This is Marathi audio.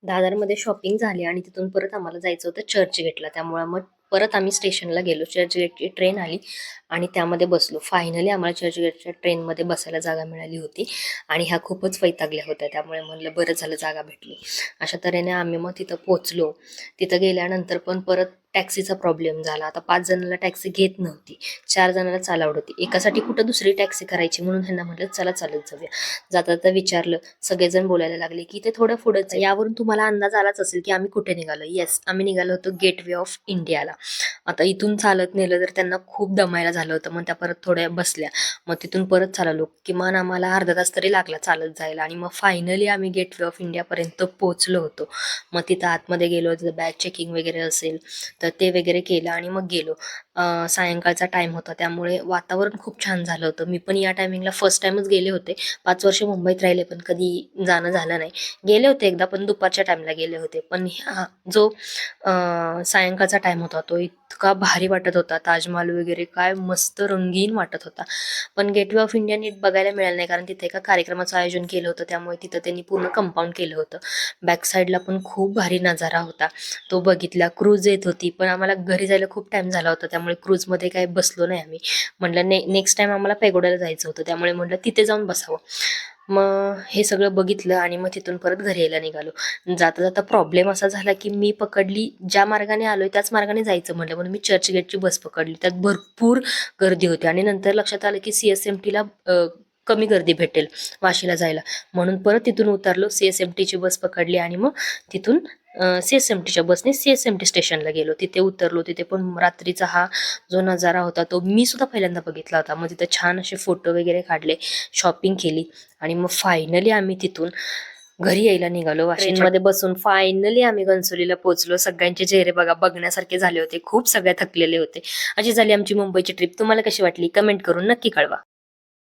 दादरमध्ये शॉपिंग झाली आणि तिथून परत आम्हाला जायचं होतं चर्चगेटला. त्यामुळे मग परत आम्ही स्टेशनला गेलो. चर्चगेटची ट्रेन आली आणि त्यामध्ये बसलो. फायनली आम्हाला चर्चगेटच्या ट्रेनमध्ये बसायला जागा मिळाली होती आणि ह्या खूपच वैतागल्या होत्या. त्यामुळे म्हणलं बरं झालं जागा भेटली. अशा तऱ्हेने आम्ही मग तिथं पोचलो. तिथं गेल्यानंतर पण परत टॅक्सीचा प्रॉब्लेम झाला. आता 5 जणांना टॅक्सी घेत नव्हती, 4 जणांना चालावड होती. एकासाठी कुठं दुसरी टॅक्सी करायची म्हणून ह्यांना म्हटलं चला चालत जाऊया. जाता जाता विचारलं, सगळेजण बोलायला लागले की ते थोडं पुढंच आहे. यावरून तुम्हाला अंदाज आलाच असेल की आम्ही कुठे निघालो. येस, आम्ही निघालो होतो गेट वे ऑफ इंडियाला. आता इथून चालत नेलं तर त्यांना खूप दमायला झालं होतं. मग त्या परत थोड्या बसल्या. मग तिथून परत चाललो. किमान आम्हाला अर्धा तास तरी लागला चालत जायला आणि मग फायनली आम्ही गेट वे ऑफ इंडियापर्यंत पोहोचलो होतो. मग तिथं आतमध्ये गेलो, तिथं बॅग चेकिंग वगैरे असेल तर ते वगैरे केलं आणि मग गेलो. सायंकाळचा टाइम होता त्यामुळे वातावरण खूप छान झालं होतं. मी पण या टायमिंगला फर्स्ट टाइमच गेले होते. 5 वर्ष मुंबईत राहिले पण कधी जाणं झालं नाही. गेले होते एकदा, पण दुपारच्या टाइमला गेले होते. पण जो सायंकाळचा टाइम होता तो इतका भारी वाटत होता. ताजमहाल वगैरे काय मस्त रंगीन वाटत होता. पण गेटवे ऑफ इंडिया नीट बघायला मिळालं नाही, कारण तिथे एका कार्यक्रमाचं आयोजन केलं होतं. त्यामुळे तिथं त्यांनी पूर्ण कंपाऊंड केलं होतं. बॅक साईडला पण खूप भारी नजारा होता, तो बघितला. क्रूज येत होती, पण आम्हाला घरी जायला खूप टाइम झाला होता त्यामुळे क्रूजमध्ये काही बसलो नाही आम्ही. म्हटलं नेक्स्ट टाइम आम्हाला पेगोड्याला जायचं होतं, त्यामुळे म्हटलं तिथे जाऊन बसावं. मग हे सगळं बघितलं आणि मग तिथून परत घरी यायला निघालो. जाता जाता प्रॉब्लेम असा झाला की मी पकडली, ज्या मार्गाने आलोय त्याच मार्गाने जायचं म्हटलं म्हणून मी चर्चगेटची बस पकडली. त्यात भरपूर गर्दी होती आणि नंतर लक्षात आलं की CSMTला कमी गर्दी भेटेल वाशीला जायला, म्हणून परत तिथून उतरलो. CSMTची बस पकडली आणि मग तिथून CSMTच्या बसने CSMT स्टेशनला गेलो. तिथे उतरलो. तिथे पण रात्रीचा हा जो नजारा होता तो मी सुद्धा पहिल्यांदा बघितला होता. मग तिथे छान असे फोटो वगैरे काढले, शॉपिंग केली आणि मग फायनली आम्ही तिथून घरी यायला निघालो. वाशिममध्ये बसून फायनली आम्ही घनसोलीला पोहोचलो. सगळ्यांचे चेहरे बघा बघण्यासारखे झाले होते. खूप सगळे थकलेले होते. अशी झाली आमची मुंबईची ट्रिप. तुम्हाला कशी वाटली कमेंट करून नक्की कळवा.